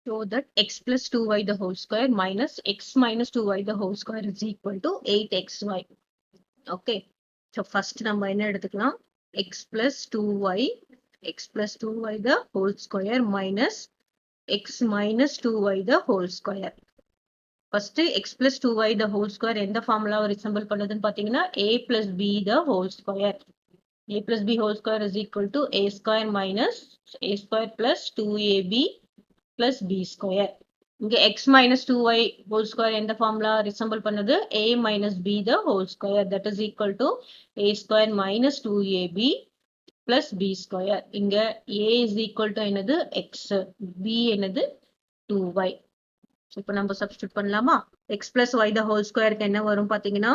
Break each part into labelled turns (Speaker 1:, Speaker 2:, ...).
Speaker 1: Show that x plus 2y the whole square minus x minus 2y the whole square is equal to 8xy. Okay. So first நம்ம என்ன எடுத்துக்கலாம்? x plus 2y the whole square minus x minus 2y the whole square. First x plus 2y the whole square எந்த ஃபார்முலாவை resemble பண்ணுதுன்னு பார்த்தீங்கன்னா a plus b the whole square. a plus b whole square is equal to a square minus a square plus 2ab plus b square. இங்க x minus 2y whole square எந்த formula resemble பண்ணுது a minus b the whole square, that is equal to a square minus 2ab plus b square. இங்க a is equal to என்னது x, b என்னது 2y. இப்போ நம்ம substitute பண்ணலாமா? x plus y the whole square என்ன வரும் பாத்தீங்கன்னா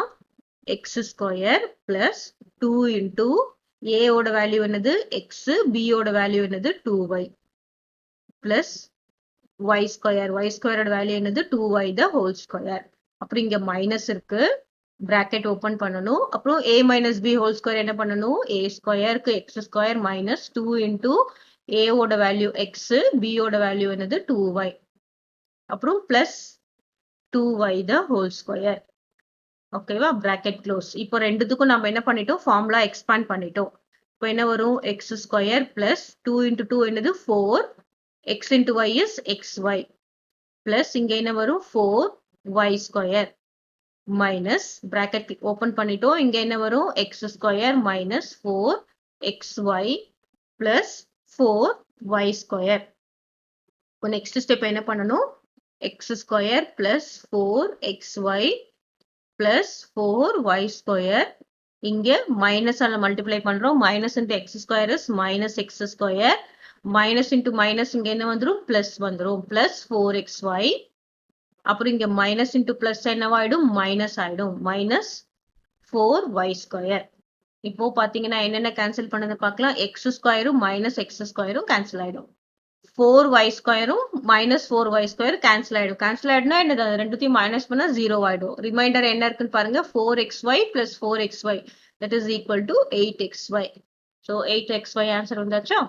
Speaker 1: x square plus 2 into a ஓட வேல்யூ என்னது x, b ஓட வேல்யூ என்னது 2y plus y square ஓட வேல்யூ என்னது 2y the whole square. அப்புறம் இங்க மைனஸ் இருக்கு, bracket ஓபன் பண்ணணும். அப்புறம் a minus b whole square என்ன பண்ணணும்? a ஸ்கொயருக்கு x square minus 2 into a ஓட வேல்யூ x, b ஓட வேல்யூ என்னது 2y. அப்புறம் plus 2y the whole square. ஓகேவா? bracket close. இப்போ ரெண்டுத்துக்கும் நம்ம என்ன பண்ணிட்டோம்? ஃபார்முலா எக்ஸ்பாண்ட் பண்ணிட்டோம். இப்போ என்ன வரும்? x ஸ்கொயர் plus 2 into 2 என்னது 4, x into y is xy plus இங்க என்ன வரும்? 4y square minus bracket open பண்ணிட்டோம். இங்க என்ன வரும்? x square minus 4xy plus 4y square. இப்போ நெக்ஸ்ட் ஸ்டெப் என்ன பண்ணணும்? x square plus 4xy plus 4y square. இங்க மைனஸ் ஆல மல்டிப்ளை பண்றோம். Minus into x square is minus x square. Minus into minus இங்க என்ன வந்துரும்? பிளஸ் வந்துரும். Plus 4xy. அப்புறம் இங்க மைனஸ் into பிளஸ் என்னவாயிடும்? மைனஸ் ஆயிடும். Minus 4y square. இப்போ பாத்தீங்கன்னா என்னென்ன கேன்சல் பண்ணது பார்க்கலாம். x ஸ்கொயரும் மைனஸ் x ஸ்கொயரும் கேன்சல் ஆயிடும். 4y ஸ்கொயரும் minus 4y square cancel ஆயிடும். கேன்சல் ஆயிடுனா என்னது? ரெண்டுத்தையும் மைனஸ் பண்ணா 0 ஆயிடும். ரிமைண்டர் என்ன இருக்குன்னு பாருங்க. 4xy plus 4xy that is equal to 8xy. So 8xy answer வந்தாச்சா?